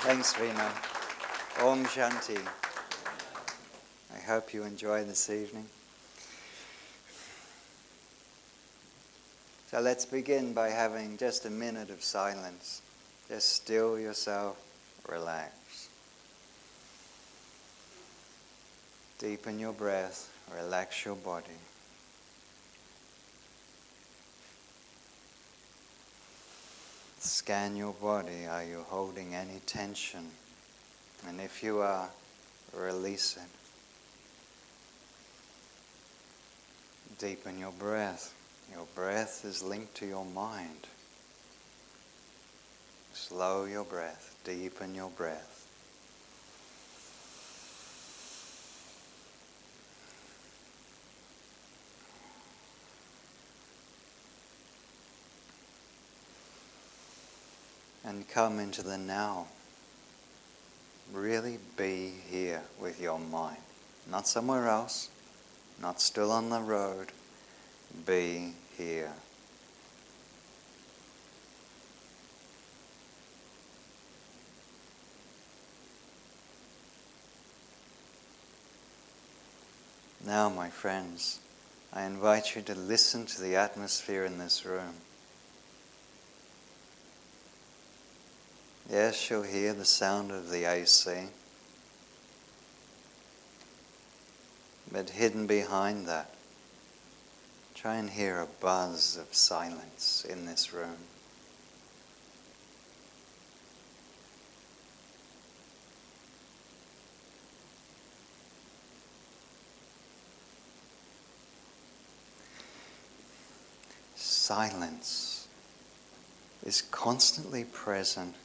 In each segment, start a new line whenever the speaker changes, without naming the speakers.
Thanks, Veena. Om Shanti. I hope you enjoy this evening. So let's begin by having just a minute of silence. Just still yourself, relax. Deepen your breath, relax your body. Scan your body. Are you holding any tension? And if you are, release it. Deepen your breath. Your breath is linked to your mind. Slow your breath. Deepen your breath. And come into the now. Really be here with your mind. Not somewhere else. Not still on the road. Be here. Now, my friends, I invite you to listen to the atmosphere in this room. Yes, you'll hear the sound of the AC, but hidden behind that, try and hear a buzz of silence in this room. Silence is constantly present.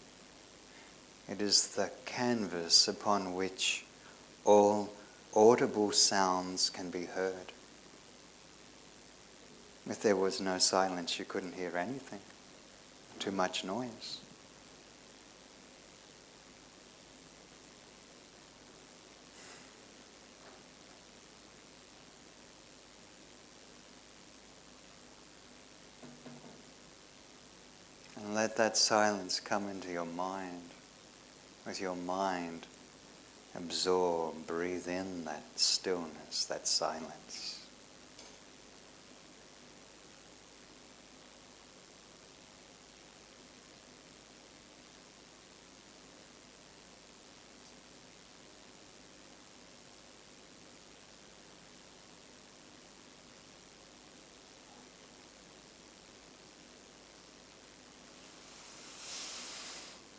It is the canvas upon which all audible sounds can be heard. If there was no silence, you couldn't hear anything. Too much noise. And let that silence come into your mind. With your mind, absorb, breathe in that stillness, that silence.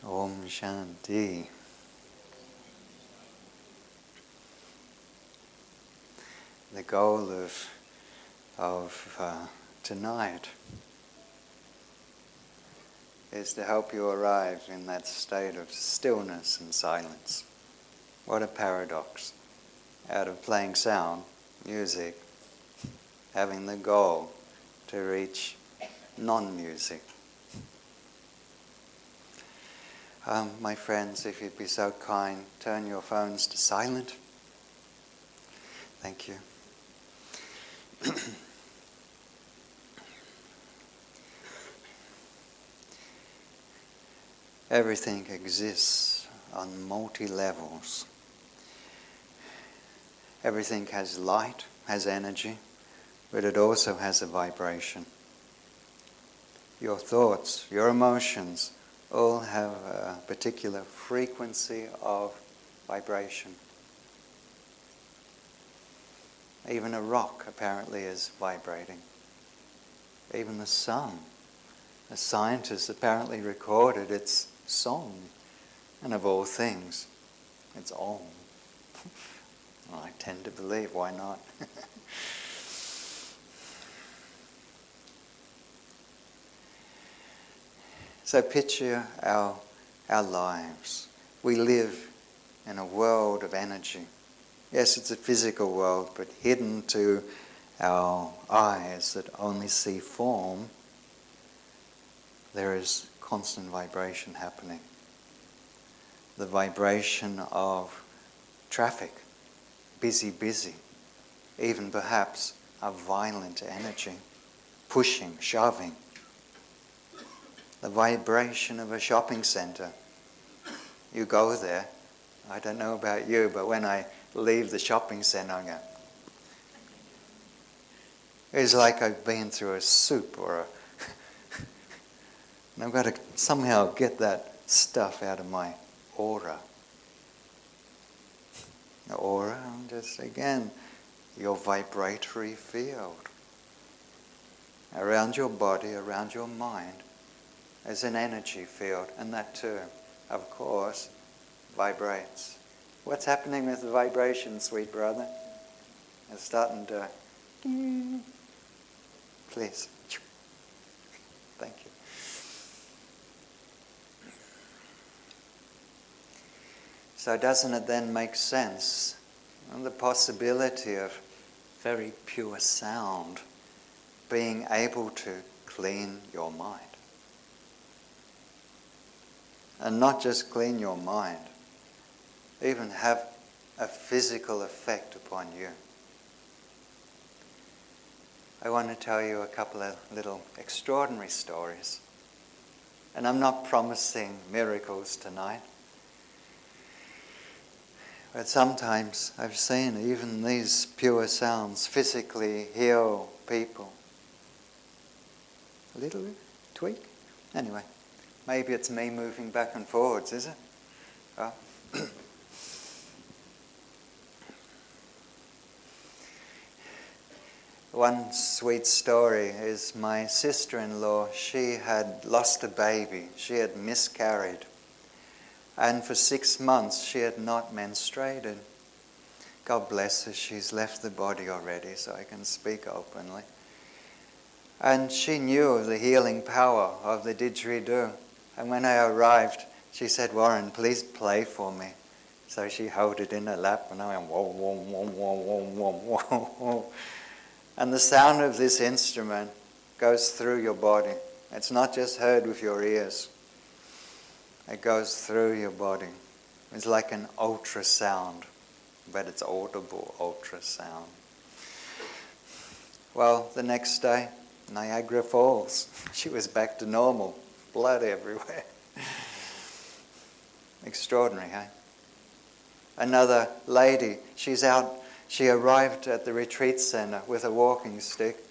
Om Shanti. The goal of tonight is to help you arrive in that state of stillness and silence. What a paradox. Out of playing sound, music, having the goal to reach non-music. My friends, if you'd be so kind, turn your phones to silent. Thank you. Everything exists on multi-levels. Everything has light, has energy, but it also has a vibration. Your thoughts, your emotions, all have a particular frequency of vibration. Even a rock apparently is vibrating. Even the sun. A scientist apparently recorded its song. And of all things, it's Om. Well, I tend to believe, why not? So picture our lives. We live in a world of energy. Yes, it's a physical world, but hidden to our eyes that only see form, there is constant vibration happening. The vibration of traffic, busy, even perhaps a violent energy, pushing, shoving. The vibration of a shopping centre, you go there. I don't know about you, but when I leave the shopping centre, I go, it's like I've been through a soup and I've got to somehow get that stuff out of my aura. The aura, just again, your vibratory field. Around your body, around your mind, is an energy field, and that too, of course, vibrates. What's happening with the vibration, sweet brother? It's starting to... Please. Thank you. So doesn't it then make sense? And the possibility of very pure sound being able to clean your mind. And not just clean your mind, even have a physical effect upon you. I want to tell you a couple of little extraordinary stories. And I'm not promising miracles tonight. But sometimes I've seen even these pure sounds physically heal people. A little tweak? Anyway, maybe it's me moving back and forwards, is it? Oh. One sweet story is my sister-in-law. She had lost a baby. She had miscarried. And for 6 months she had not menstruated. God bless her, she's left the body already, so I can speak openly. And she knew of the healing power of the didgeridoo. And when I arrived, she said, "Warren, please play for me." So she held it in her lap, and I went, whoa, whoa, whoa, whoa, whoa, whoa, whoa. And the sound of this instrument goes through your body. It's not just heard with your ears. It goes through your body. It's like an ultrasound, but it's audible ultrasound. Well, the next day, Niagara Falls. She was back to normal. Blood everywhere. Extraordinary, hey? Another lady, she's out. She arrived at the retreat centre with a walking stick,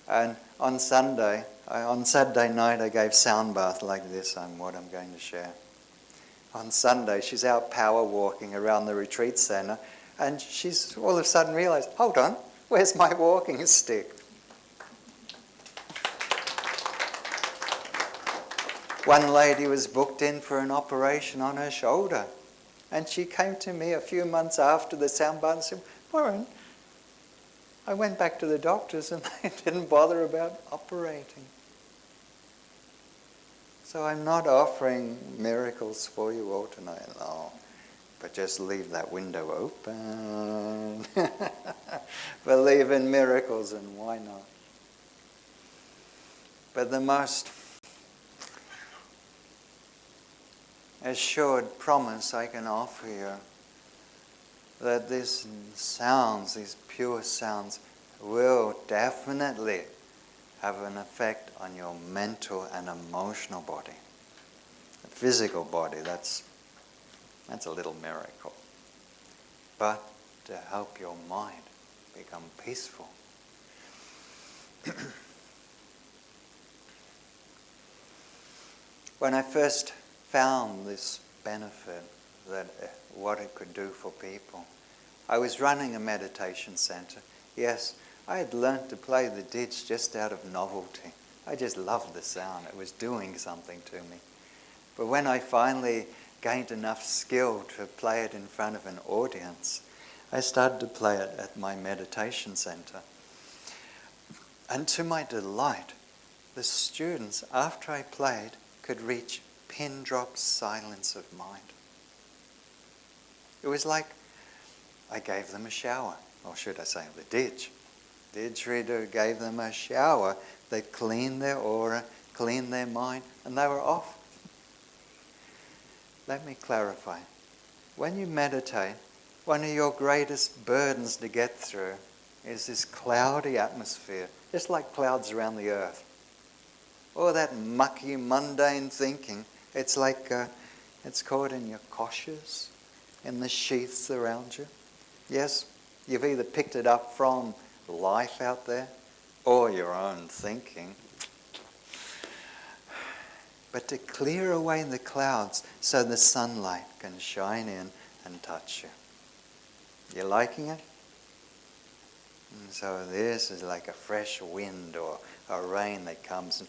and on Saturday night I gave sound bath like this, what I'm going to share. On Sunday she's out power walking around the retreat centre, and she's all of a sudden realised, hold on, where's my walking stick? One lady was booked in for an operation on her shoulder, and she came to me a few months after the sound bath and said, "Warren, I went back to the doctors and they didn't bother about operating." So I'm not offering miracles for you all tonight, no. But just leave that window open. Believe in miracles, and why not? But the most assured promise I can offer you, that these sounds, these pure sounds, will definitely have an effect on your mental and emotional body. The physical body, that's a little miracle. But to help your mind become peaceful. When I first found this benefit, that what it could do for people, I was running a meditation center. Yes, I had learnt to play the didge just out of novelty. I just loved the sound. It was doing something to me. But when I finally gained enough skill to play it in front of an audience, I started to play it at my meditation center. And to my delight, the students, after I played, could reach pin drop silence of mind. It was like I gave them a shower, or should I say the didge. Didgeridoo gave them a shower that cleaned their aura, cleaned their mind, and they were off. Let me clarify. When you meditate, one of your greatest burdens to get through is this cloudy atmosphere, just like clouds around the earth. All that mucky, mundane thinking, it's like It's caught in your koshas, in the sheaths around you. Yes, you've either picked it up from life out there or your own thinking. But to clear away the clouds so the sunlight can shine in and touch you. You liking it? And so this is like a fresh wind or a rain that comes and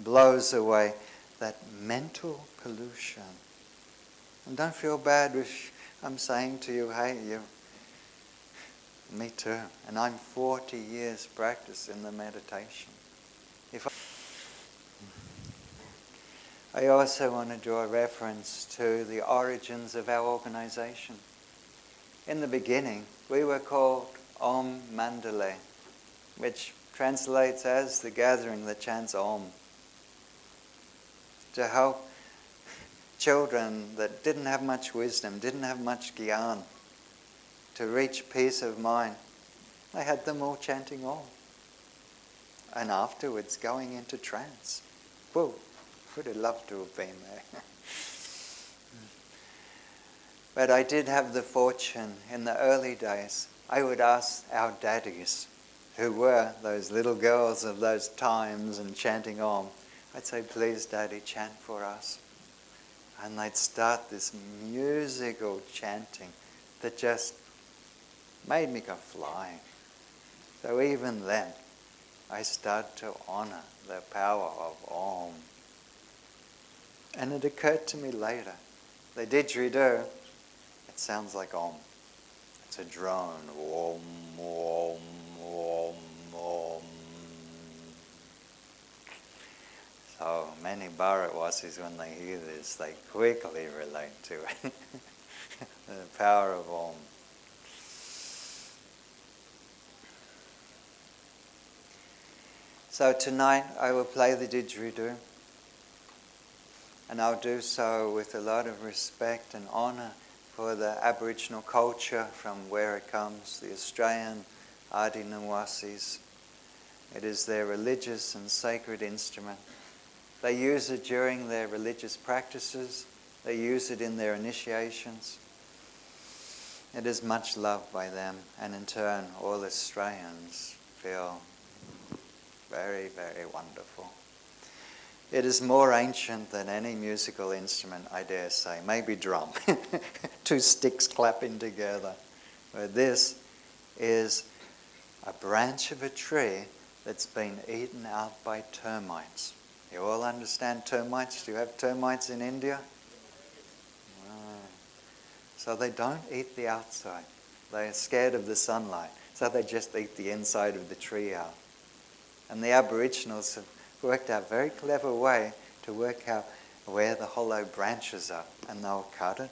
blows away that mental pollution. And don't feel bad if I'm saying to you, hey, me too. And I'm 40 years practicing the meditation. I also want to draw a reference to the origins of our organization. In the beginning, we were called Om Mandalay, which translates as the gathering that chants Om, to help children that didn't have much wisdom, didn't have much gyan, to reach peace of mind. I had them all chanting Om, and afterwards going into trance. Whoa, would have loved to have been there. But I did have the fortune in the early days. I would ask our daddies, who were those little girls of those times and chanting Om, I'd say, please, Daddy, chant for us. And they'd start this musical chanting that just made me go flying. So even then, I started to honor the power of Om. And it occurred to me later, the didgeridoo, it sounds like Om. It's a drone. Om, Om, Om, Om. So many Br.Wasis, when they hear this, they quickly relate to it. The power of Om. So tonight I will play the didgeridoo. And I'll do so with a lot of respect and honour for the Aboriginal culture from where it comes, the Australian Adinawasis. It is their religious and sacred instrument. They use it during their religious practices. They use it in their initiations. It is much loved by them, and in turn all Australians feel very, very wonderful. It is more ancient than any musical instrument, I dare say. Maybe drum. 2 sticks clapping together. But this is a branch of a tree that's been eaten out by termites. You all understand termites? Do you have termites in India? So they don't eat the outside. They're scared of the sunlight. So they just eat the inside of the tree out. And the Aboriginals have worked out a very clever way to work out where the hollow branches are. And they'll cut it,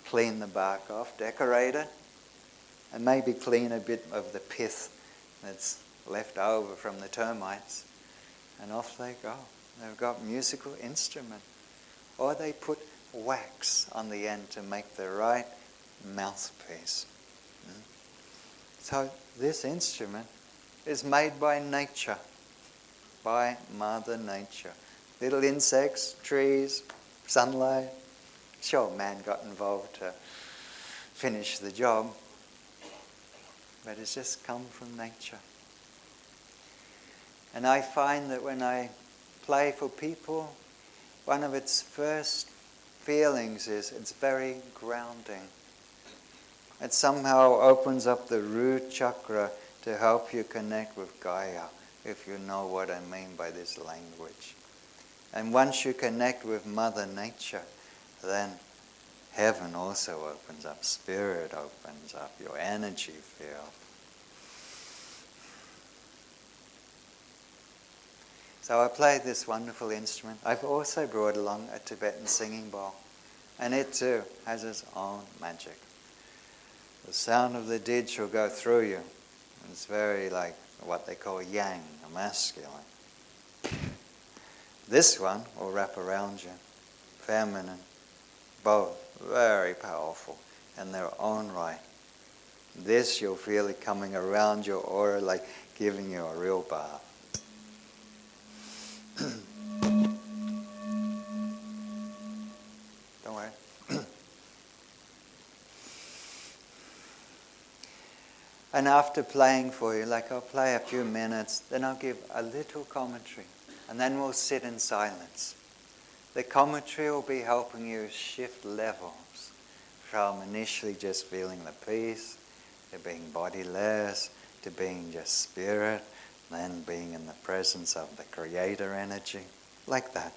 clean the bark off, decorate it, and maybe clean a bit of the pith that's left over from the termites. And off they go. They've got musical instrument. Or they put wax on the end to make the right mouthpiece. So this instrument is made by nature, by Mother Nature. Little insects, trees, sunlight. Sure, man got involved to finish the job, but it's just come from nature. And I find that when I play for people, one of its first feelings is it's very grounding. It somehow opens up the root chakra to help you connect with Gaia, if you know what I mean by this language. And once you connect with Mother Nature, then heaven also opens up, spirit opens up, your energy field. So I played this wonderful instrument. I've also brought along a Tibetan singing bowl, and it too has its own magic. The sound of the didge will go through you. It's very like what they call yang, a masculine. This one will wrap around you, feminine, both very powerful in their own right. This you'll feel it coming around your aura like giving you a real bath. And after playing for you, like I'll play a few minutes, then I'll give a little commentary, and then we'll sit in silence. The commentary will be helping you shift levels from initially just feeling the peace, to being bodiless, to being just spirit, then being in the presence of the creator energy, like that.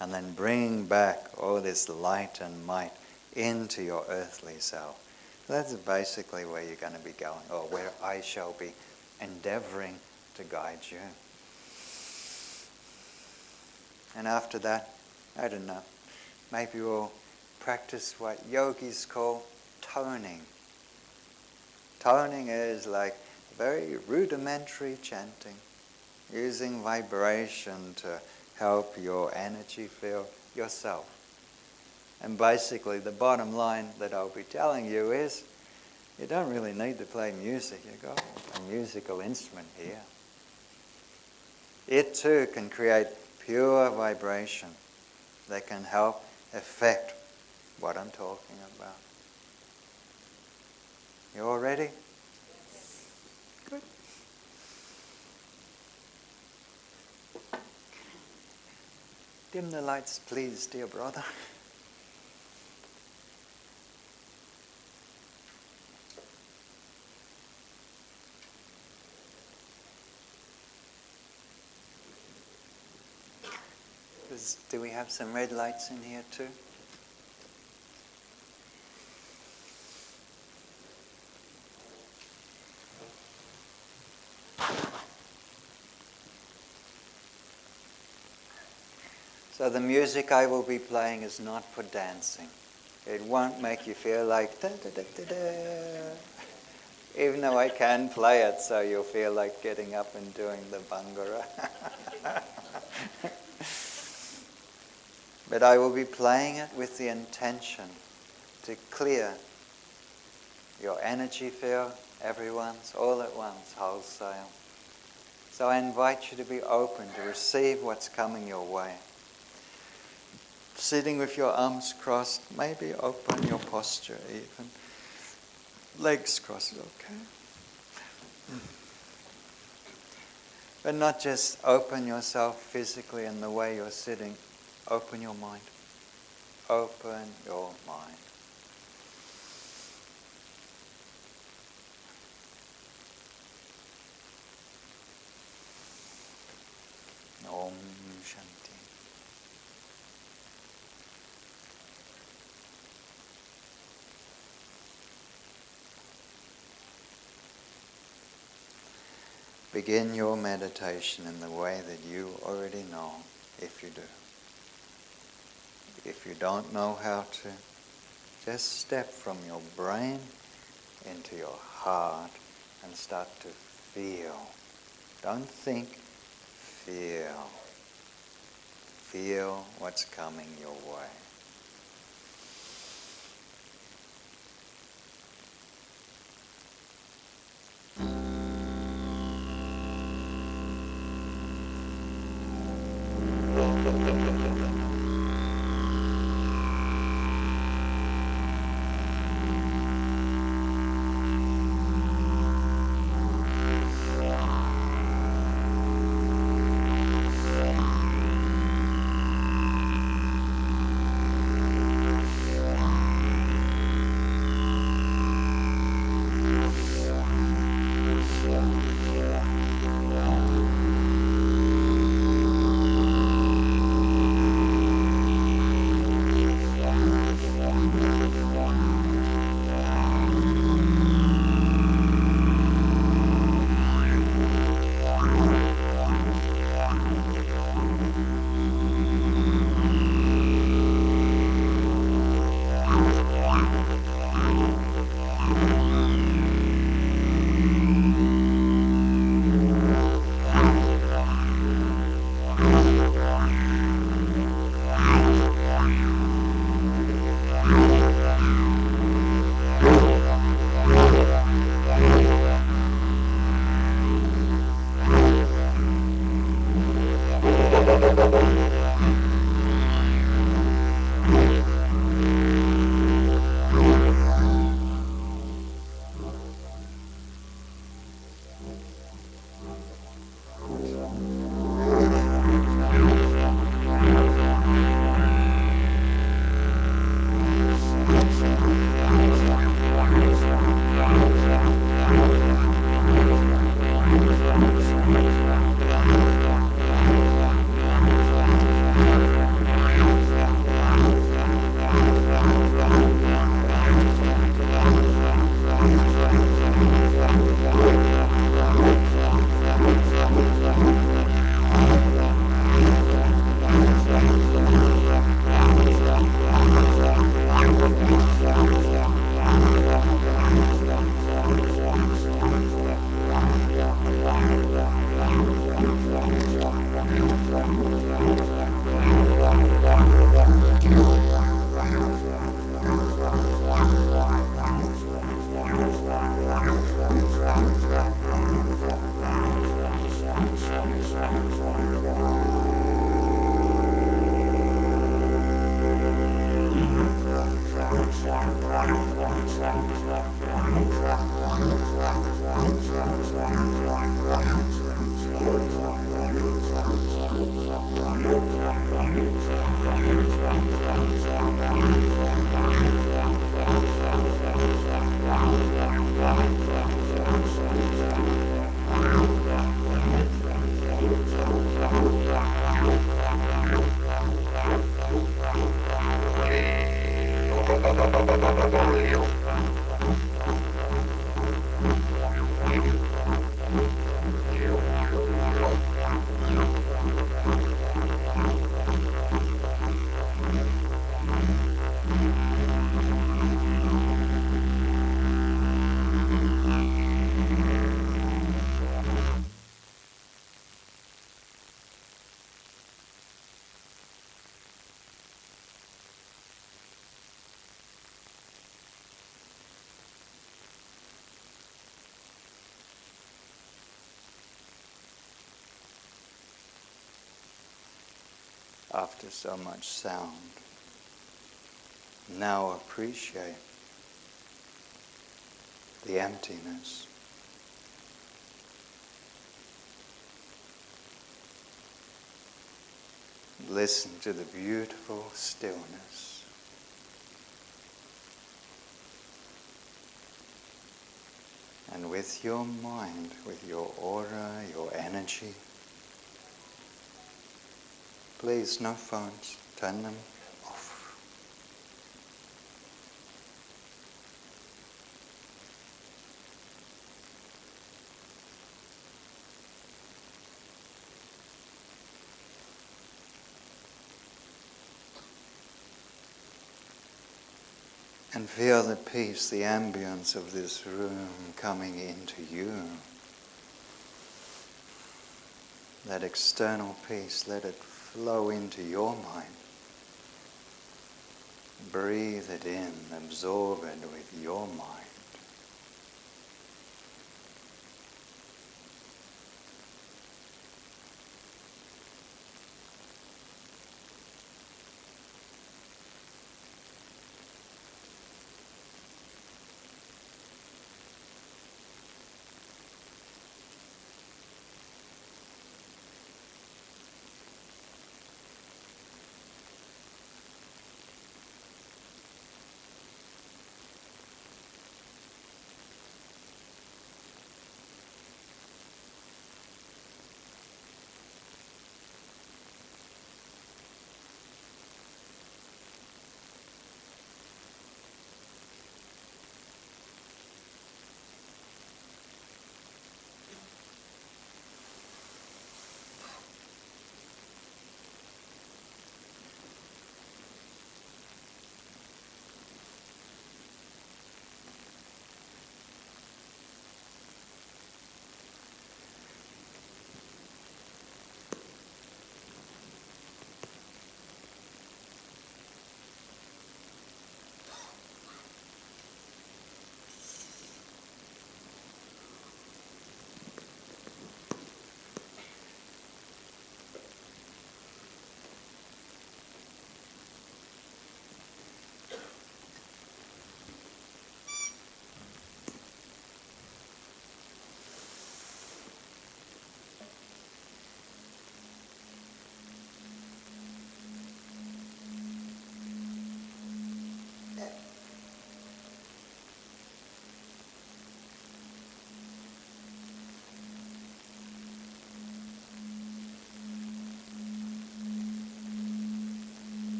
And then bring back all this light and might into your earthly self. That's basically where you're going to be going, or where I shall be endeavoring to guide you. And after that, I don't know, maybe we'll practice what yogis call toning. Toning is like very rudimentary chanting, using vibration to help your energy field yourself. And basically the bottom line that I'll be telling you is, you don't really need to play music. You've got a musical instrument here. It too can create pure vibration that can help affect what I'm talking about. You all ready? Yes. Good. Dim the lights, please, dear brother. Do we have some red lights in here too? So the music I will be playing is not for dancing. It won't make you feel like da da da da da. Even though I can play it, so you'll feel like getting up and doing the bhangra. But I will be playing it with the intention to clear your energy field, everyone's, all at once, wholesale. So I invite you to be open to receive what's coming your way. Sitting with your arms crossed, maybe open your posture even. Legs crossed, okay. But not just open yourself physically in the way you're sitting. Open your mind. Open your mind. Om Shanti. Begin your meditation in the way that you already know, if you do. If you don't know how to, just step from your brain into your heart and start to feel. Don't think, feel. Feel what's coming your way. After so much sound, now appreciate the emptiness. Listen to the beautiful stillness. And with your mind, with your aura, your energy, please, no phones, turn them off. And feel the peace, the ambience of this room coming into you. That external peace, let it flow into your mind. Breathe it in, absorb it with your mind.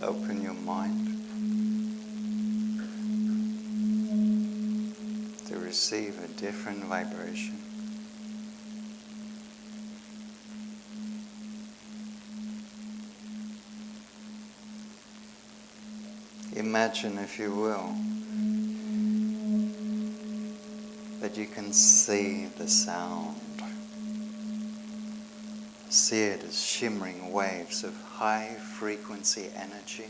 Open your mind to receive a different vibration. Imagine, if you will, that you can see the sound. See it as shimmering waves of high frequency energy.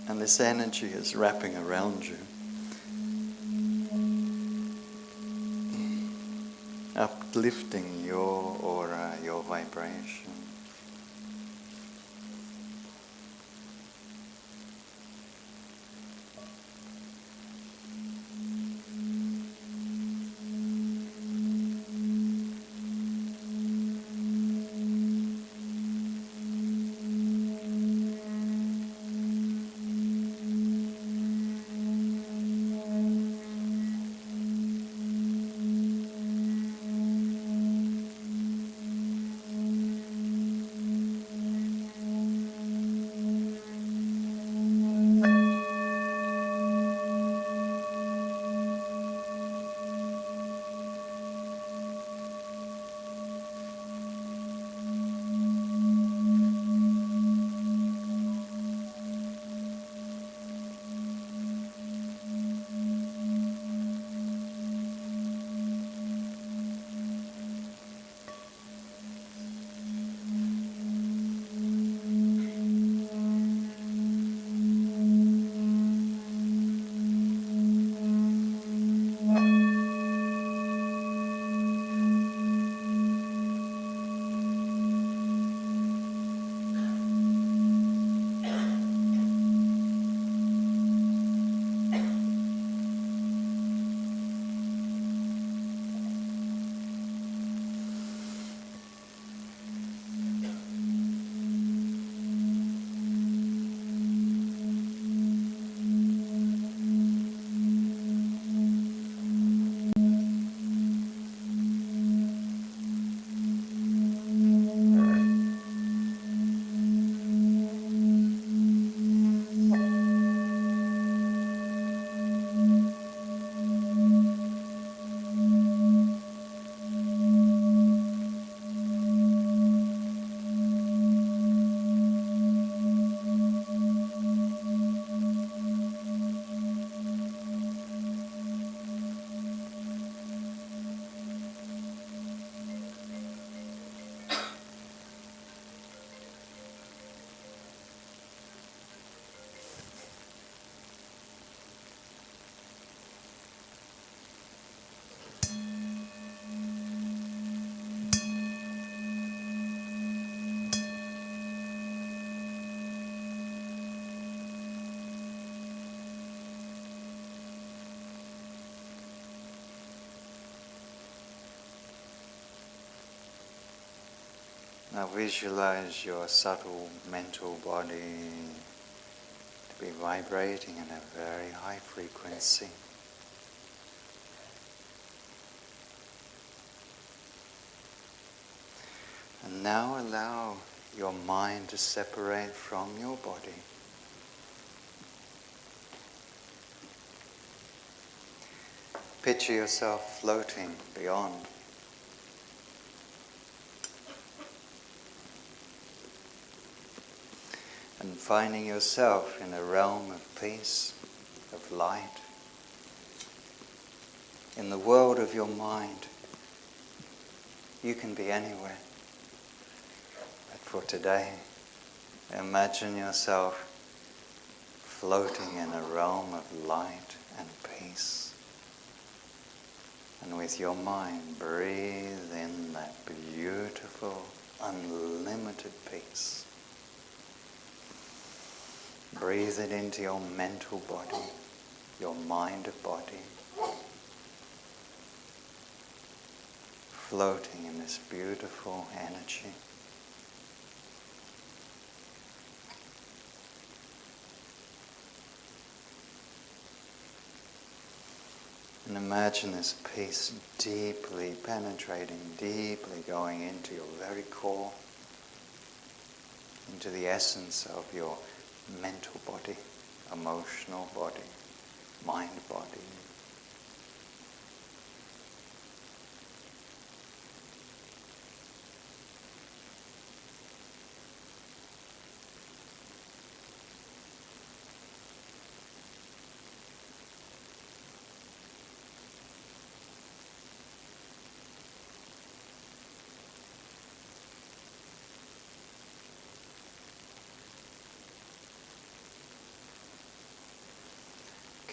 And this energy is wrapping around you, uplifting your aura, your vibration. Now visualize your subtle mental body to be vibrating in a very high frequency. And now allow your mind to separate from your body. Picture yourself floating beyond. And finding yourself in a realm of peace, of light. In the world of your mind, you can be anywhere. But for today, imagine yourself floating in a realm of light and peace. And with your mind, breathe in that beautiful, unlimited peace. Breathe it into your mental body, your mind body, floating in this beautiful energy. And imagine this peace deeply penetrating, deeply going into your very core, into the essence of your mental body, emotional body, mind body.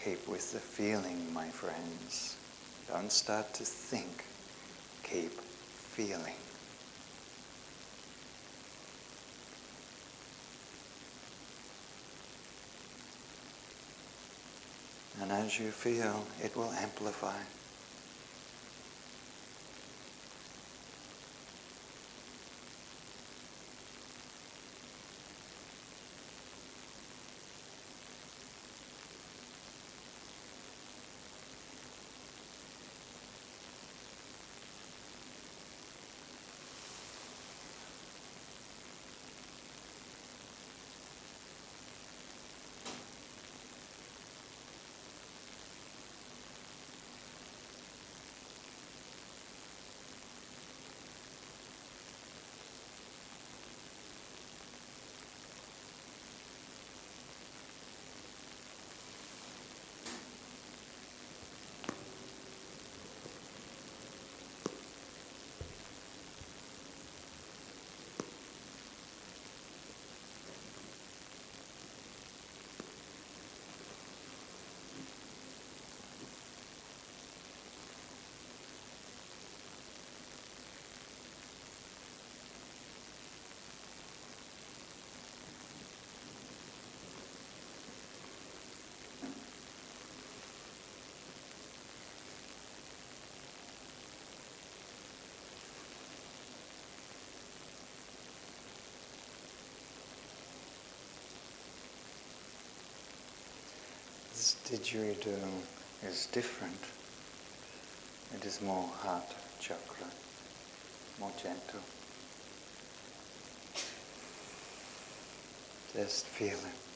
Keep with the feeling, my friends. Don't start to think. Keep feeling. And as you feel, it will amplify. This didgeridoo is different. It is more heart chakra, more gentle. Just feel it.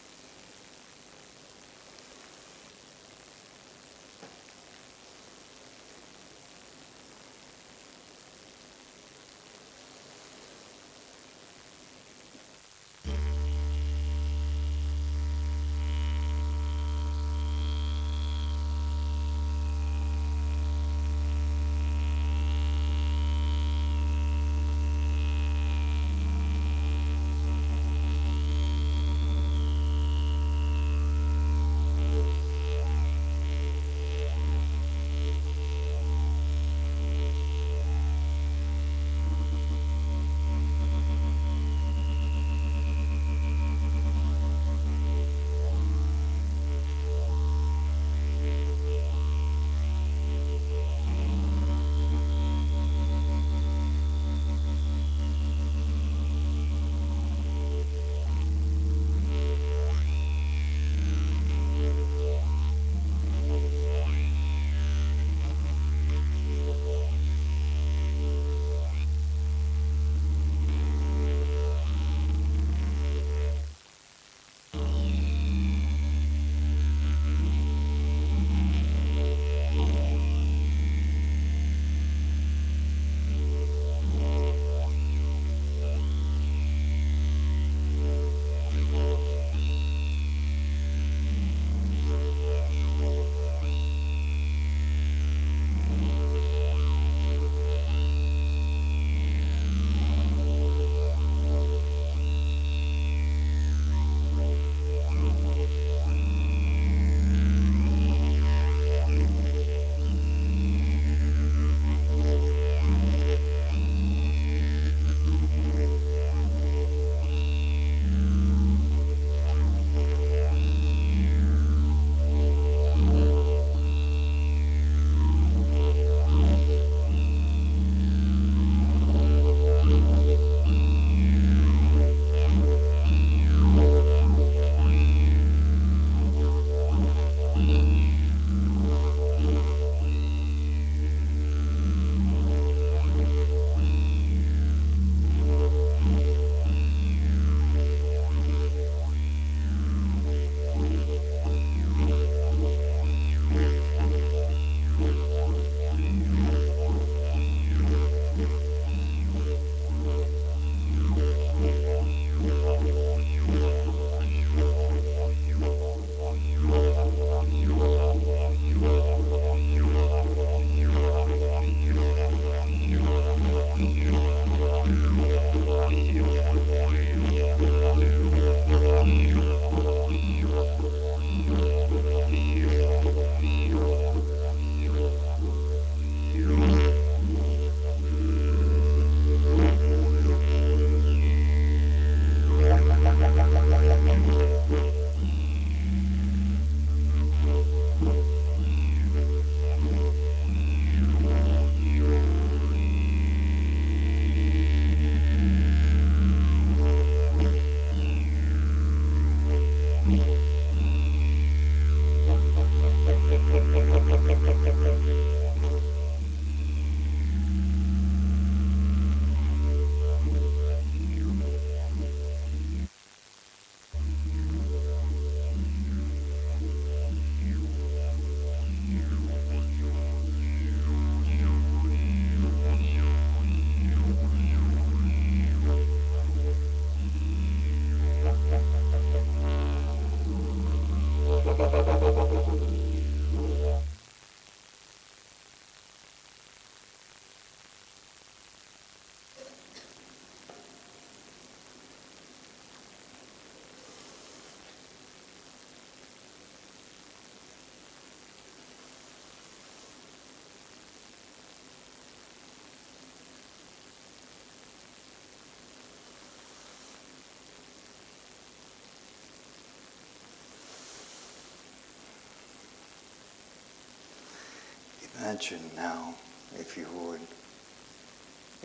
Imagine now, if you would,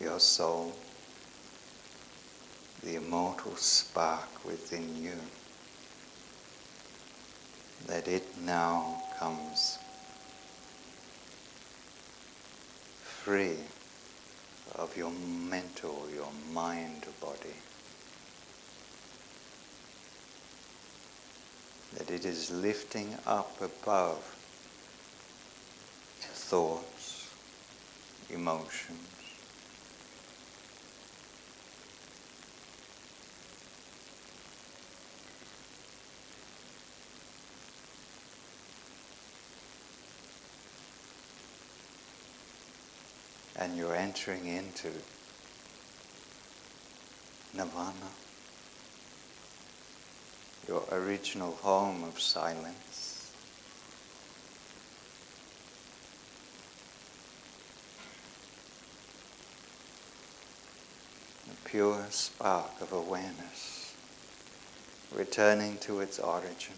your soul, the immortal spark within you, that it now comes free of your mental, your mind body. That it is lifting up above thoughts, emotions, and you're entering into nirvana, your original home of silence. A pure spark of awareness, returning to its origin.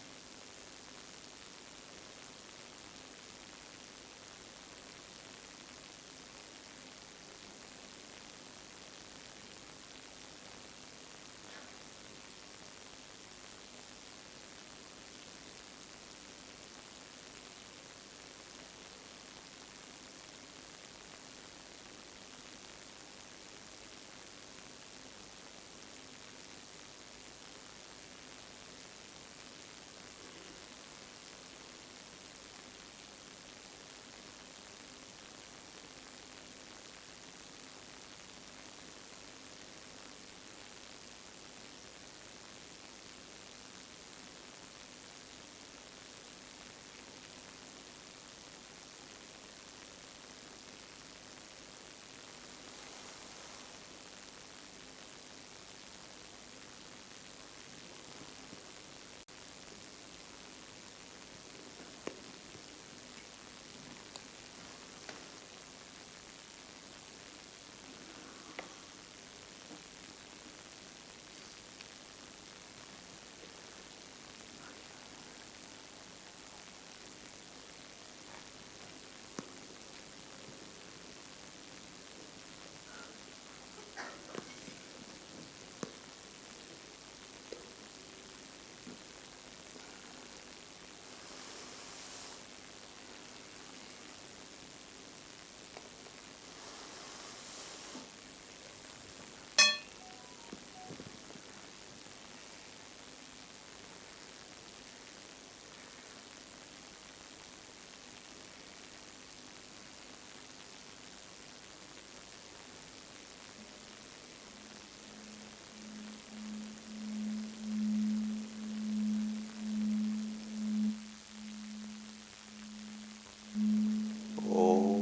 Om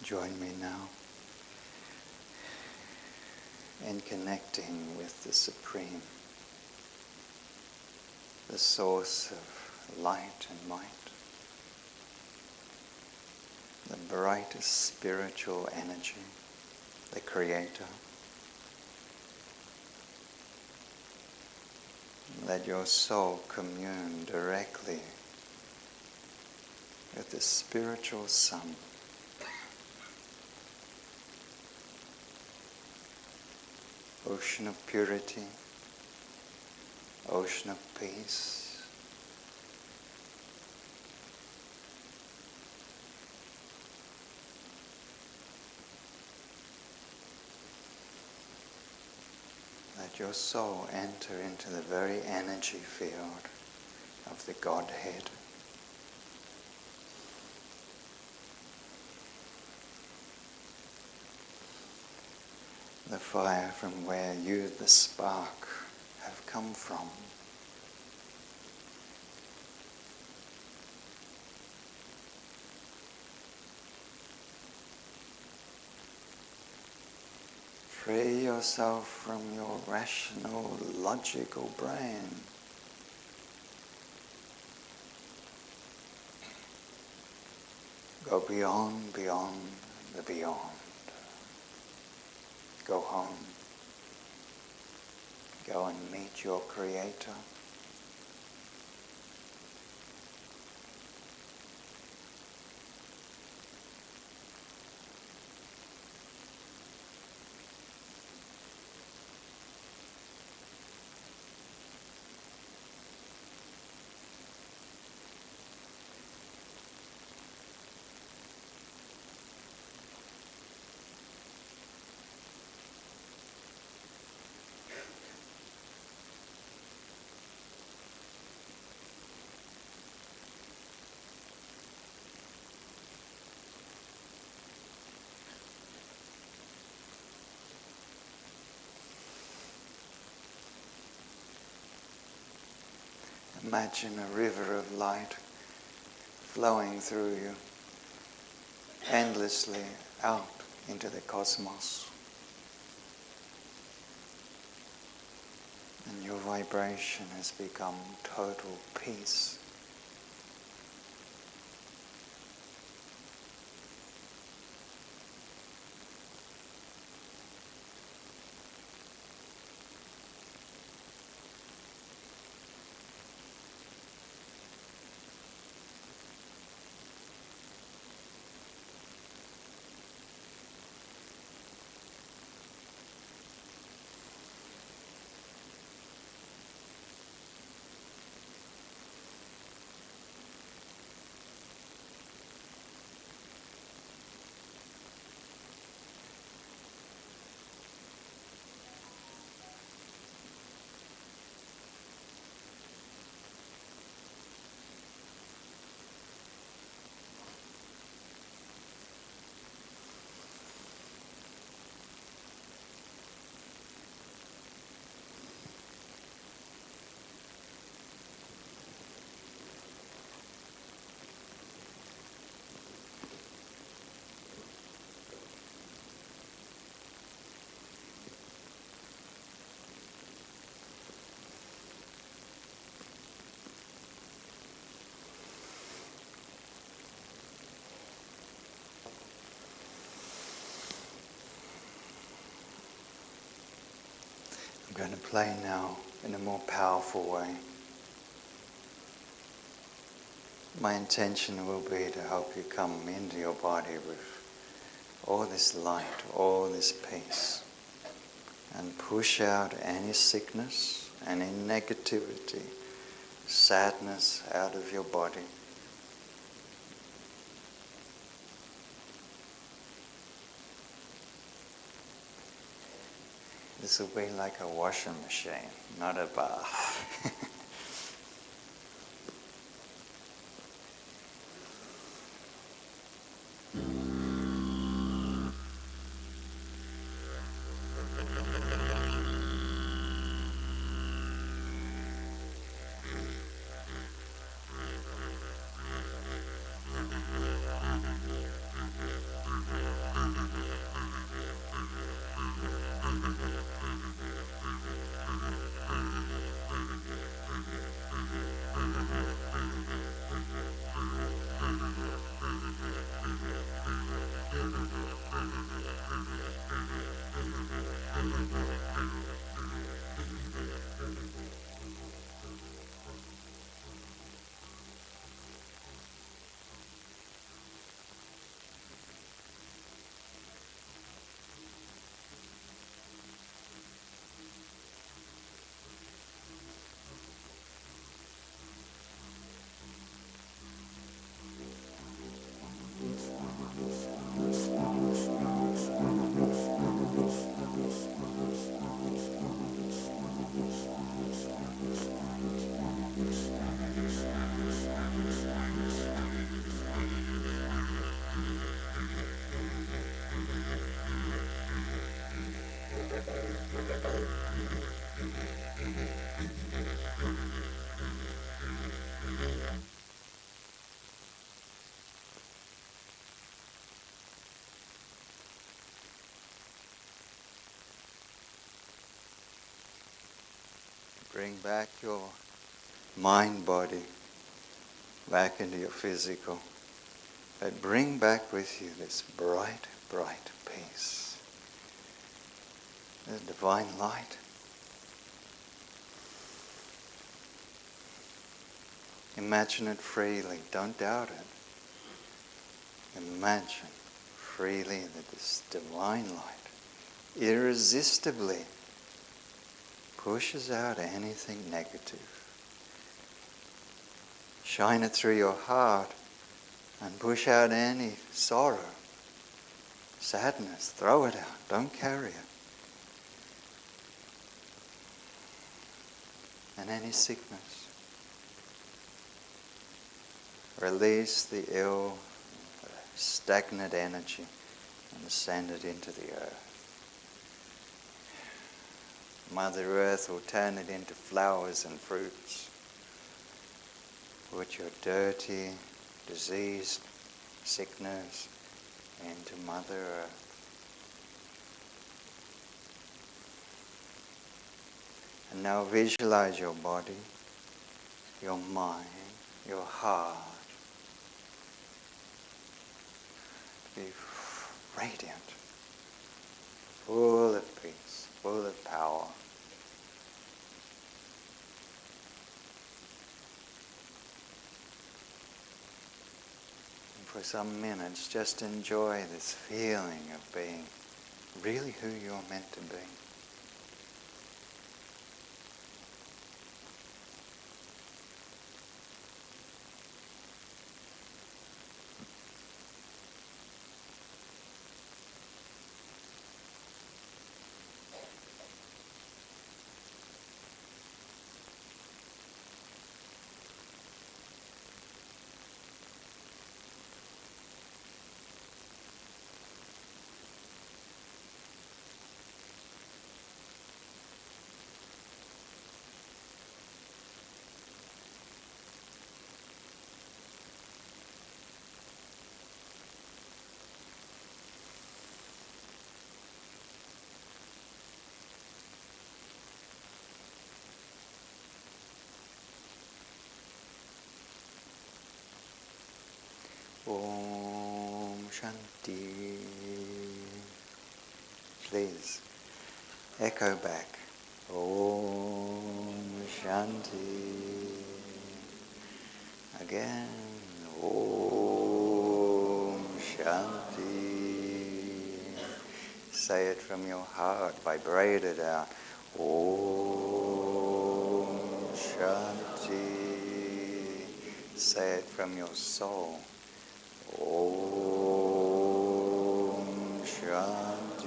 Join me now in connecting with the Supreme, the source of light and might, the brightest spiritual energy, the Creator. Let your soul commune directly with the spiritual sun. Ocean of purity, ocean of peace. Let your soul enter into the very energy field of the Godhead. The fire from where you, the spark, have come from. Free yourself from your rational, logical brain. Go beyond the beyond. Go home. Go and meet your Creator. Imagine a river of light flowing through you, endlessly out into the cosmos. And your vibration has become total peace. I'm going to play now in a more powerful way. My intention will be to help you come into your body with all this light, all this peace, and push out any sickness, any negativity, sadness out of your body. This will be like a washing machine, not a bath. Bring back your mind body back into your physical. But bring back with you this bright, bright peace. The divine light. Imagine it freely. Don't doubt it. Imagine freely that this divine light irresistibly pushes out anything negative. Shine it through your heart and push out any sorrow, sadness. Throw it out. Don't carry it. And any sickness. Release the ill, stagnant energy and send it into the earth. Mother Earth will turn it into flowers and fruits. Put your dirty, diseased sickness into Mother Earth. And now visualize your body, your mind, your heart to be radiant, full of peace, full of power. And for some minutes, just enjoy this feeling of being really who you're meant to be. Om Shanti. Please echo back. Om Shanti. Again. Om Shanti. Say it from your heart. Vibrate it out. Om Shanti. Say it from your soul. Om Shanti.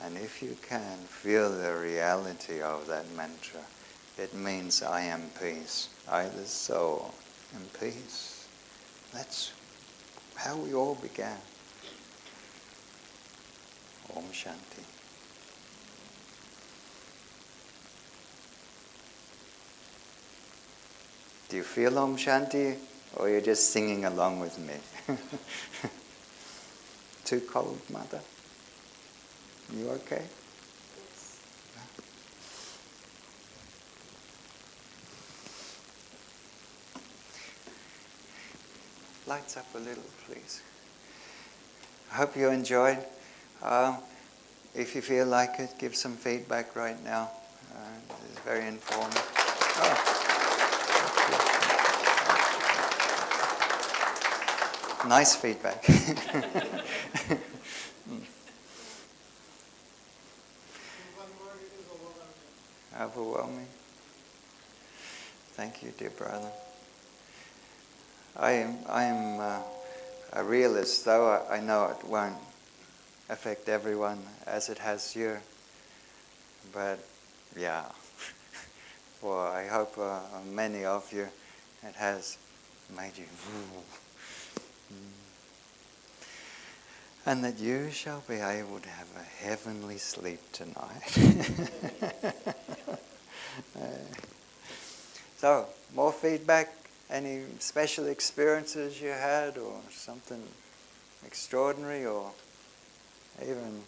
And if you can, feel the reality of that mantra. It means I am peace. I, the soul, am peace. That's how we all began. Om Shanti. Do you feel Om Shanti? Or you're just singing along with me? Too cold, Mother? You okay?
Yes.
Lights up a little, please. I hope you enjoyed. If you feel like it, give some feedback right now. It's very informative. Oh. Nice feedback. Overwhelming. Thank you, dear brother. I'm a realist, though I know it won't affect everyone as it has you. But yeah, for I hope many of you it has made you. And that you shall be able to have a heavenly sleep tonight. So, more feedback? Any special experiences you had, or something extraordinary, or even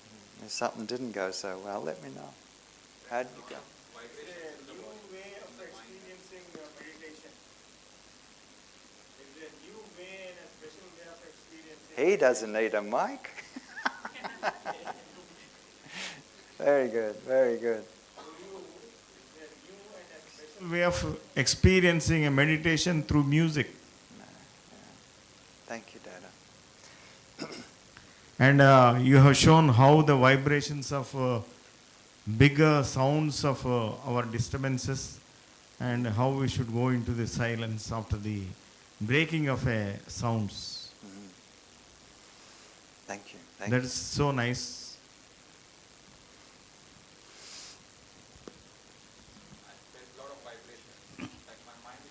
if something didn't go so well, let me know. How did you go?
It's a new way of experiencing meditation. It's a new way and a special way of experiencing.
He doesn't need a mic. Very good, very good.
Way of experiencing a meditation through music.
Thank you, Dada.
And you have shown how the vibrations of bigger sounds of our disturbances, and how we should go into the silence after the breaking of sounds.
Mm-hmm. Thank you.
That is so nice.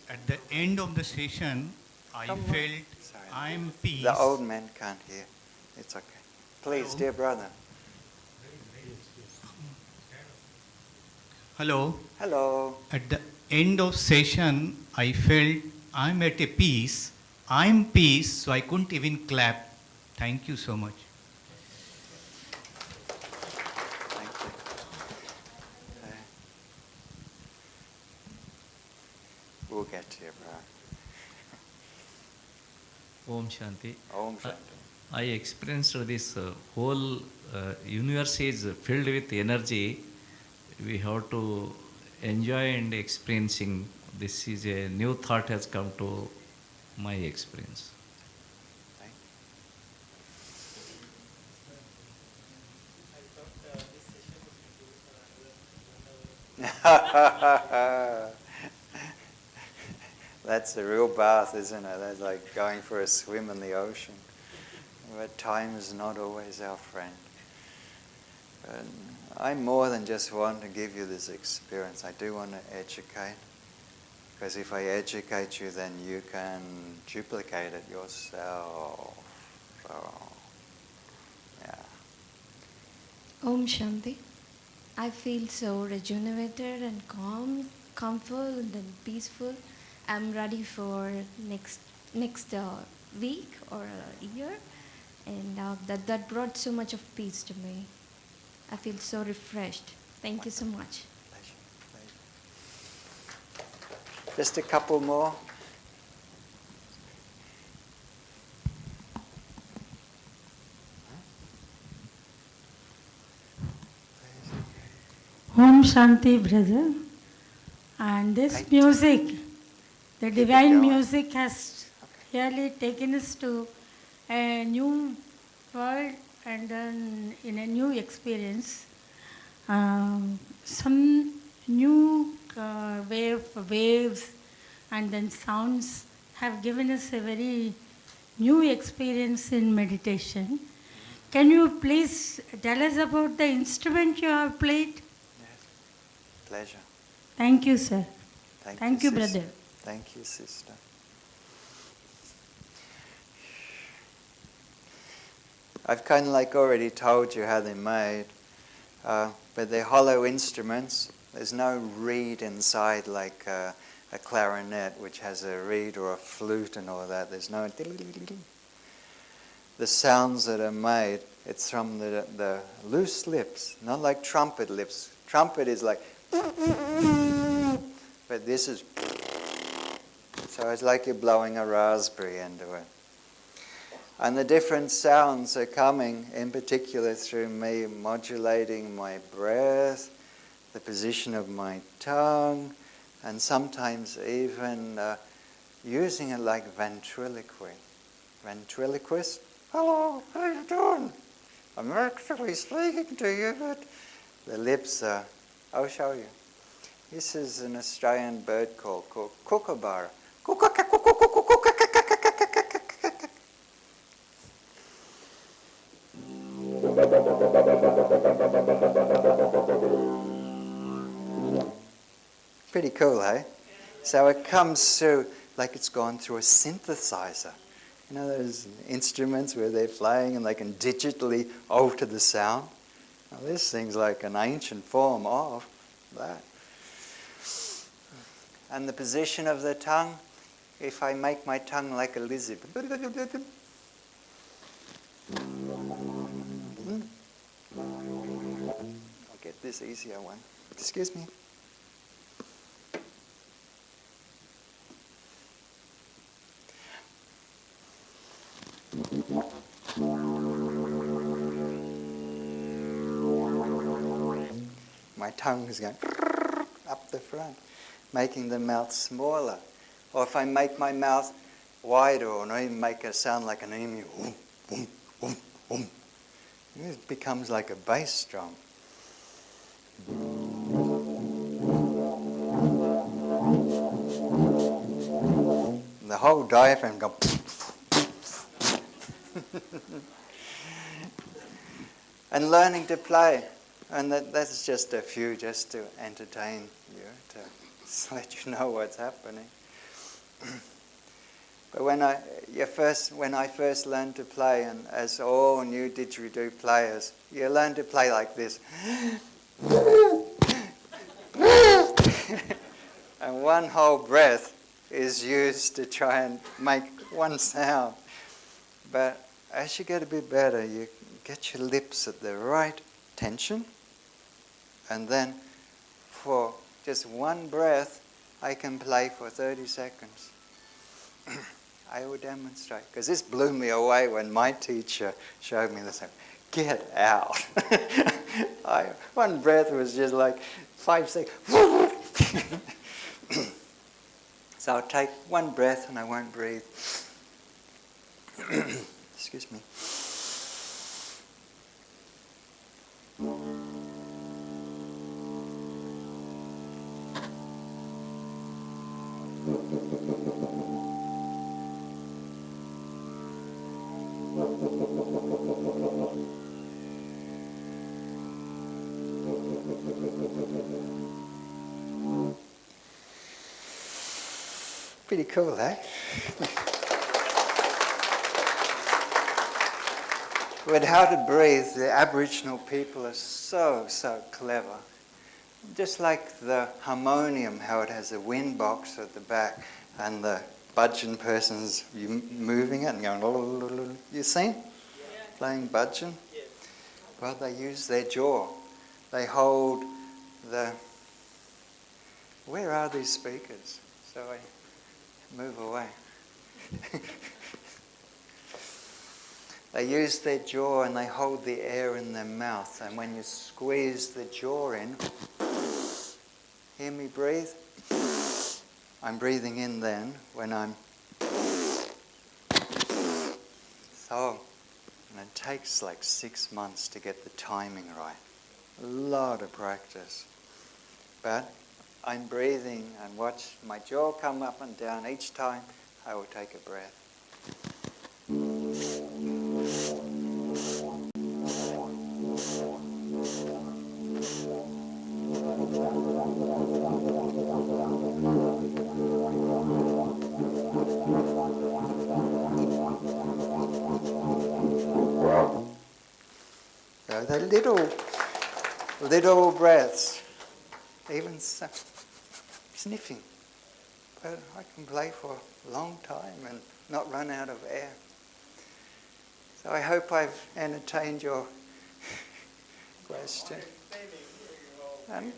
At the end of the session, I felt
Sorry.
I am peace.
The old man can't hear. It's okay. Please,
Hello.
dear brother.
Hello.
Hello.
At the end of session, I felt I am at a peace. I am peace, so I couldn't even clap. Thank you so much.
Thank you. We'll get to you, bro.
Om Shanti.
Om Shanti.
I experienced this whole universe is filled with energy. We have to enjoy and experiencing. This is a new thought has come to my experience.
Thank you. That's a real bath, isn't it? That's like going for a swim in the ocean. But time is not always our friend. But I more than just want to give you this experience. I do want to educate. Because if I educate you, then you can duplicate it yourself. So, yeah.
Om Shanti. I feel so rejuvenated and calm, comfortable and peaceful. I'm ready for next week or a year, and that brought so much of peace to me. I feel so refreshed. Thank you so much.
Pleasure. Just a couple more.
Om Shanti, brother. And this music, the divine music has really taken us to a new world and then in a new experience. Some new waves and then sounds have given us a very new experience in meditation. Can you please tell us about the instrument you have played?
Yes. Pleasure.
Thank you, sir.
Thank you,
brother.
sister. Thank you, sister. I've kind of like already told you how they're made, but they're hollow instruments. There's no reed inside like a clarinet, which has a reed, or a flute and all that. There's no... The sounds that are made, it's from the loose lips, not like trumpet lips. Trumpet is like... But this is... So it's like you're blowing a raspberry into it. And the different sounds are coming, in particular, through me modulating my breath, the position of my tongue, and sometimes even using it like ventriloquy. Ventriloquist? Hello, how are you doing? I'm actually speaking to you, but the lips are... I'll show you. This is an Australian bird call called kookaburra. Pretty cool, eh? So it comes through like it's gone through a synthesizer. You know those instruments where they're playing and they can digitally alter the sound? Well, this thing's like an ancient form of that. And the position of the tongue, if I make my tongue like a lizard. I'll get this easier one. Excuse me. My tongue is going up the front, making the mouth smaller. Or if I make my mouth wider, or not even make it sound like an emu, it becomes like a bass drum. The whole diaphragm goes. And learning to play. And that's just a few, just to entertain you, to let you know what's happening. But when I first learned to play, and as all new didgeridoo players, you learn to play like this. And one whole breath is used to try and make one sound. But as you get a bit better, you get your lips at the right tension. And then for just one breath, I can play for 30 seconds. I will demonstrate. Because this blew me away when my teacher showed me this. Get out. One breath was just like 5 seconds. So I'll take one breath and I won't breathe. Excuse me. Pretty cool, eh? With how to breathe, the Aboriginal people are so clever. Just like the harmonium, how it has a wind box at the back, and the budgeon person's moving it and going, you seen? Yeah. Playing budgeon? Yes. Well, they use their jaw. They hold the... Where are these speakers? So I move away. They use their jaw and they hold the air in their mouth. And when you squeeze the jaw in, hear me breathe? I'm breathing in then when I'm... So, and it takes like 6 months to get the timing right. A lot of practice. But I'm breathing and watch my jaw come up and down each time I will take a breath. So they're little breaths, even sniffing. But I can play for a long time and not run out of air. So I hope I've entertained your question. And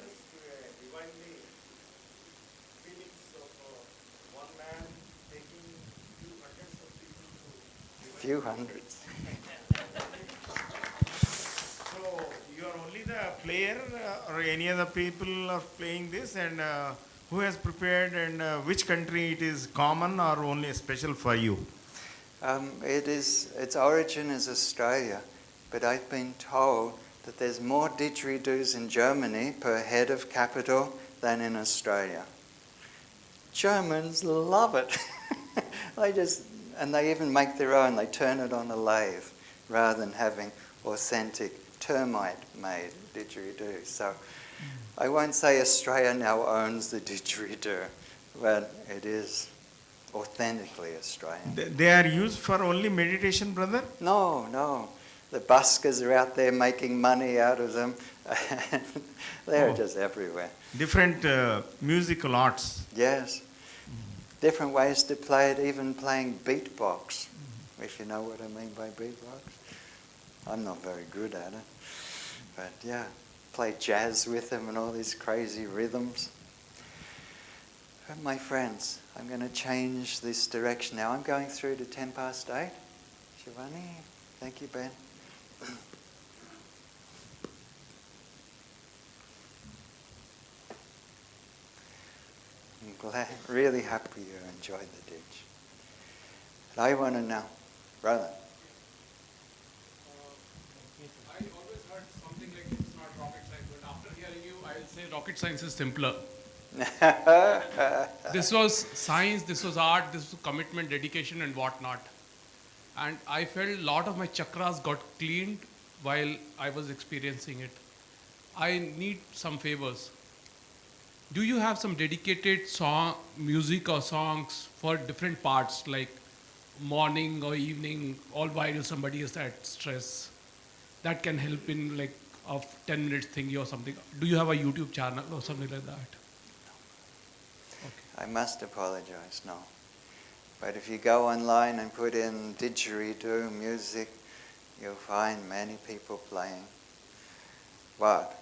few hundreds.
So you are only the player, or any other people are playing this, and who has prepared, and which country it is common or only special for you?
Its origin is Australia, but I've been told that there's more didgeridoos in Germany per head of capital than in Australia. Germans love it. They even make their own. They turn it on a lathe rather than having authentic termite-made didgeridoos. So I won't say Australia now owns the didgeridoo, but it is authentically Australian.
They are used for only meditation, brother?
No. The buskers are out there making money out of them. They're just everywhere.
Different musical arts.
Yes. Different ways to play it, even playing beatbox, if you know what I mean by beatbox. I'm not very good at it. But yeah, play jazz with them and all these crazy rhythms. But my friends, I'm going to change this direction now. I'm going through to 8:10. Shivani, thank you, Ben. I'm glad, really happy you enjoyed the ditch. And I want to know, brother.
I always heard something like it's not rocket science, but after hearing you, I'll say rocket science is simpler. This was science, this was art, this was commitment, dedication, and whatnot. And I felt a lot of my chakras got cleaned while I was experiencing it. I need some favors. Do you have some dedicated song, music or songs for different parts, like morning or evening, all while somebody is at stress? That can help in like a 10 minutes thingy or something. Do you have a YouTube channel or something like that?
I must apologize, no. But if you go online and put in didgeridoo music, you'll find many people playing. But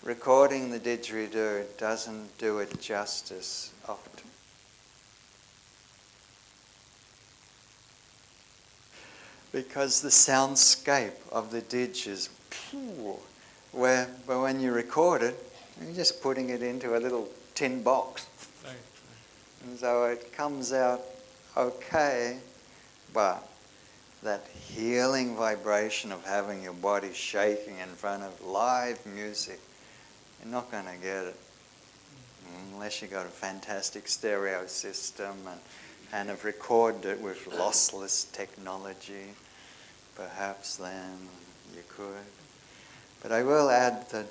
recording the didgeridoo doesn't do it justice often. Because the soundscape of the didge is but when you record it, you're just putting it into a little tin box.
Right.
And so it comes out okay, but that healing vibration of having your body shaking in front of live music, you're not going to get it. Unless you've got a fantastic stereo system and have recorded it with lossless technology, perhaps then you could. But I will add that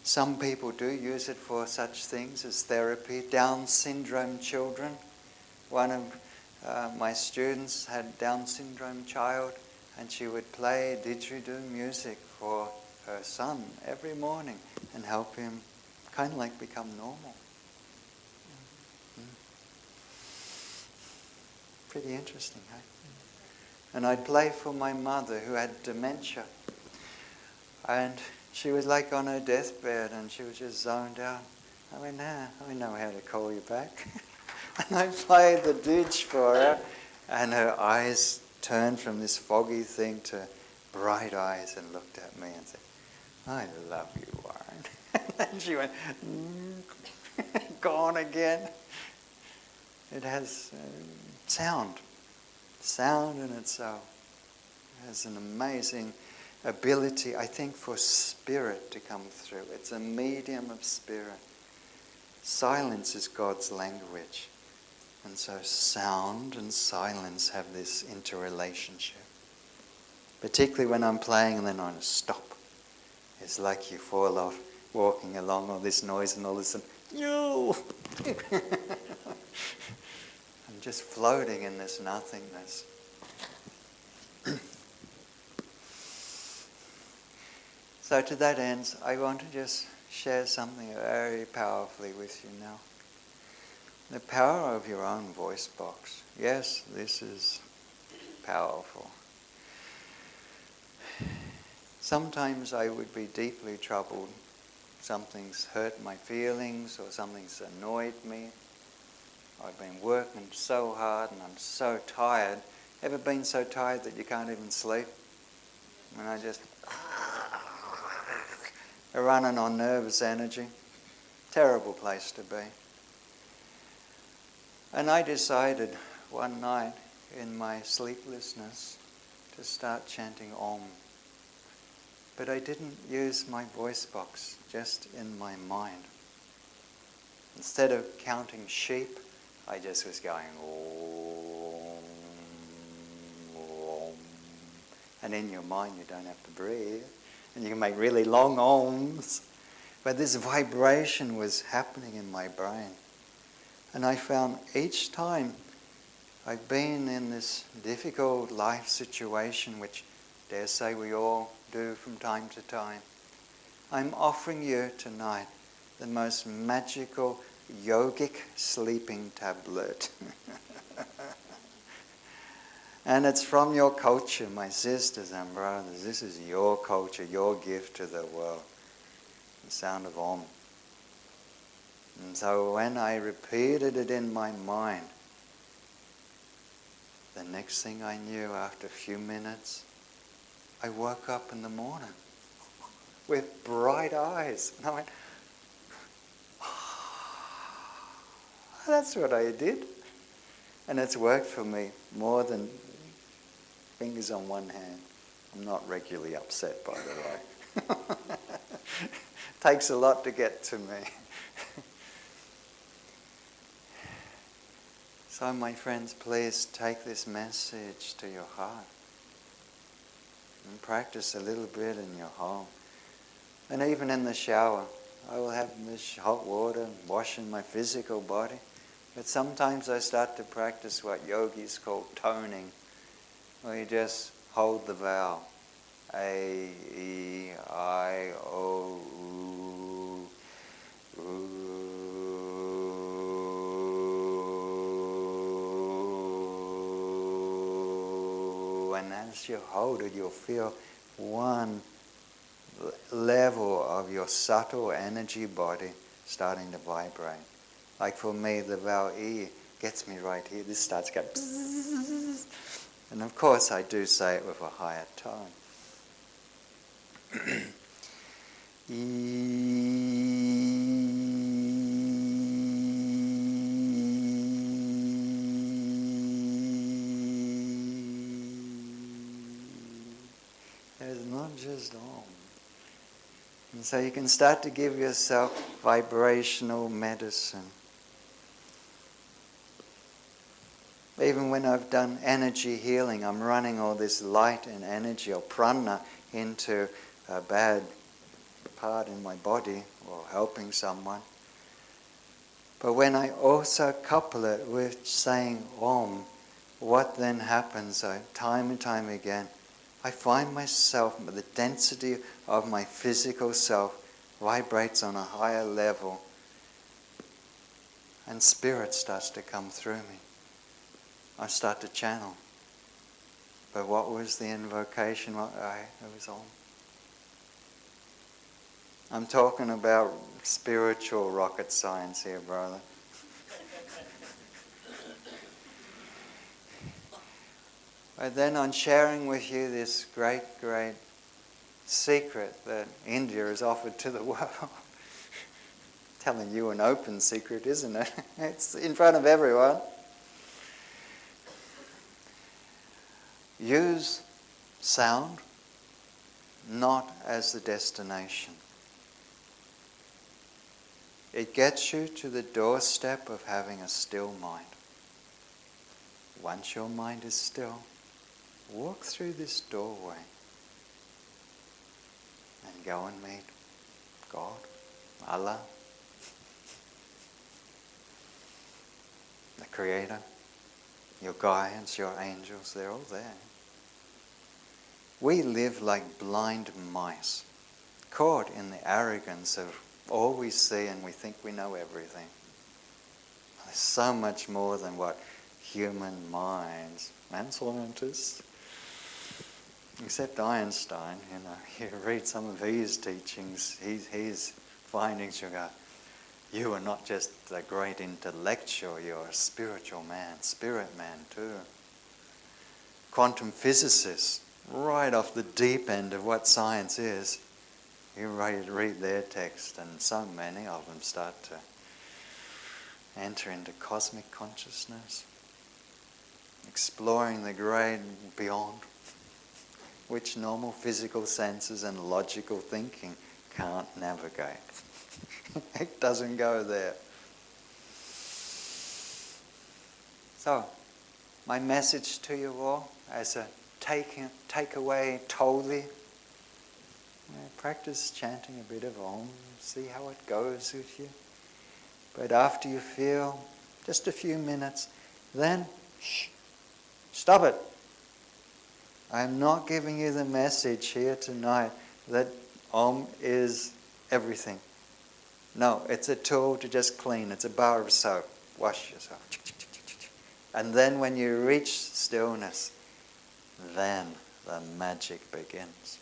some people do use it for such things as therapy. Down syndrome children. One of my students had Down syndrome child, and she would play didgeridoo music for her son every morning and help him kind of like become normal. Pretty interesting, hey? And I'd play for my mother who had dementia. And she was like on her deathbed and she was just zoned out. I went, I know how to call you back. And I played the didge for her, and her eyes turned from this foggy thing to bright eyes and looked at me and said, I love you, Warren. And she went, gone again. It has sound in itself. It has an amazing ability, I think, for spirit to come through. It's a medium of spirit. Silence is God's language. And so sound and silence have this interrelationship. Particularly when I'm playing and then I stop. It's like you fall off walking along all this noise and all this and I'm just floating in this nothingness. So to that end, I want to just share something very powerfully with you now. The power of your own voice box. Yes, this is powerful. Sometimes I would be deeply troubled. Something's hurt my feelings or something's annoyed me. I've been working so hard and I'm so tired. Ever been so tired that you can't even sleep? And I just running on nervous energy. Terrible place to be. And I decided one night in my sleeplessness to start chanting Om. But I didn't use my voice box, just in my mind. Instead of counting sheep, I just was going Om, Om. And in your mind you don't have to breathe. And you can make really long ohms. But this vibration was happening in my brain. And I found each time I've been in this difficult life situation, which dare say we all do from time to time, I'm offering you tonight the most magical yogic sleeping tablet. And it's from your culture, my sisters and brothers. This is your culture, your gift to the world. The sound of Om. And so when I repeated it in my mind, the next thing I knew, after a few minutes, I woke up in the morning with bright eyes. And I went, oh, that's what I did. And it's worked for me more than fingers on one hand. I'm not regularly upset, by the way. Takes a lot to get to me. So my friends, please take this message to your heart and practice a little bit in your home. And even in the shower, I will have this hot water washing my physical body. But sometimes I start to practice what yogis call toning, where you just hold the vowel. A, E, I, O, U, U. And as you hold it, you'll feel one level of your subtle energy body starting to vibrate. Like for me, the vowel E gets me right here. This starts going bzzz. And of course I do say it with a higher tone. There's not just Om. And so you can start to give yourself vibrational medicine. Even when I've done energy healing, I'm running all this light and energy or prana into a bad part in my body or helping someone. But when I also couple it with saying Om, what then happens time and time again? I find myself, the density of my physical self vibrates on a higher level, and spirit starts to come through me. I start to channel. But what was the invocation? It was Om. I'm talking about spiritual rocket science here, brother. But then I'm sharing with you this great, great secret that India has offered to the world. Telling you an open secret, isn't it? It's in front of everyone. Use sound not as the destination. It gets you to the doorstep of having a still mind. Once your mind is still, walk through this doorway and go and meet God, Allah, the Creator, your guides, your angels, they're all there. We live like blind mice, caught in the arrogance of all we see and we think we know everything. There's so much more than what human minds and scientists, except Einstein, you read some of his teachings, his findings, you go, you are not just a great intellectual, you're a spiritual man, spirit man too. Quantum physicists, right off the deep end of what science is, you read their text and so many of them start to enter into cosmic consciousness, exploring the great beyond, which normal physical senses and logical thinking can't navigate. It doesn't go there. So, my message to you all as a takeaway totally Practice chanting a bit of Om, see how it goes with you. But after you feel just a few minutes, then stop it. I'm not giving you the message here tonight that Om is everything. No, it's a tool to just clean. It's a bar of soap. Wash yourself. And then when you reach stillness, then the magic begins.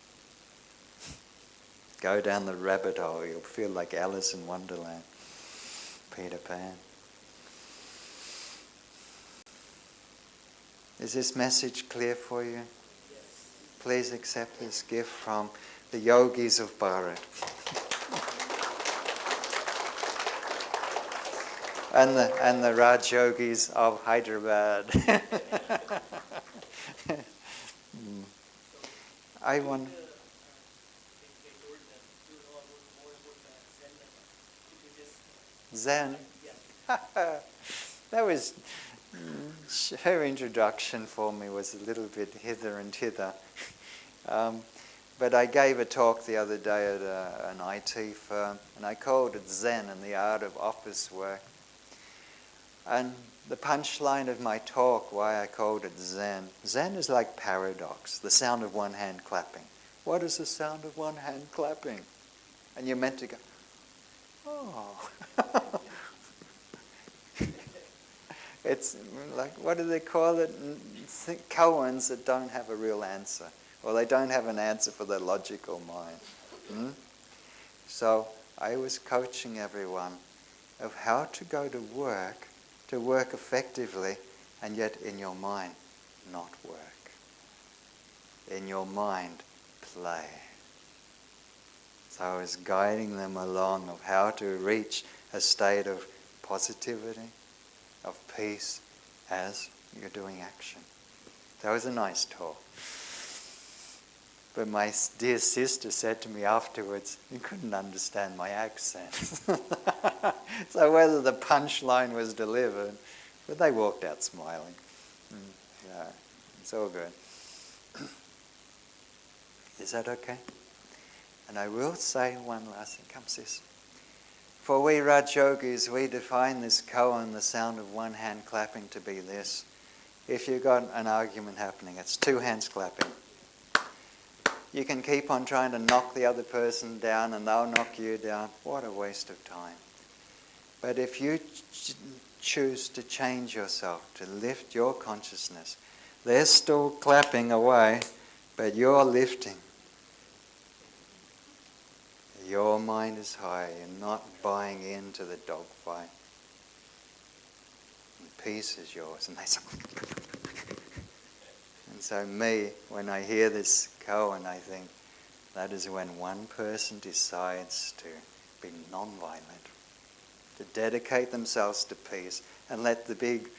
Go down the rabbit hole. You'll feel like Alice in Wonderland. Peter Pan. Is this message clear for you? Yes. Please accept this gift from the yogis of Bharat. and the Raj yogis of Hyderabad. I want. Zen. That was her introduction for me was a little bit hither and thither. But I gave a talk the other day at an IT firm, and I called it Zen and the Art of Office Work. And the punchline of my talk, why I called it Zen, Zen is like paradox, the sound of one hand clapping. What is the sound of one hand clapping? And you're meant to go, oh. It's like, what do they call it? Koans that don't have a real answer. Or they don't have an answer for their logical mind. So I was coaching everyone of how to go to work effectively, and yet in your mind, not work. In your mind, play. So I was guiding them along of how to reach a state of positivity, of peace, as you're doing action. That was a nice talk. But my dear sister said to me afterwards, you couldn't understand my accent. So whether the punchline was delivered, but they walked out smiling. Yeah, it's all good. Is that okay? And I will say one last thing. Come, sis. For we Raj Yogis, we define this koan, the sound of one hand clapping, to be this. If you've got an argument happening, it's two hands clapping. You can keep on trying to knock the other person down and they'll knock you down. What a waste of time. But if you choose to change yourself, to lift your consciousness, they're still clapping away, but you're lifting. Your mind is high. You're not buying into the dogfight. And peace is yours. And they say, and so me, when I hear this koan, I think that is when one person decides to be non-violent, to dedicate themselves to peace and let the big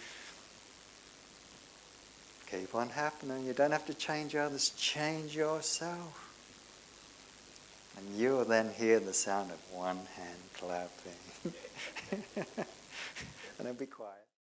keep on happening. You don't have to change others, change yourself. And you'll then hear the sound of one hand clapping. And it'll be quiet.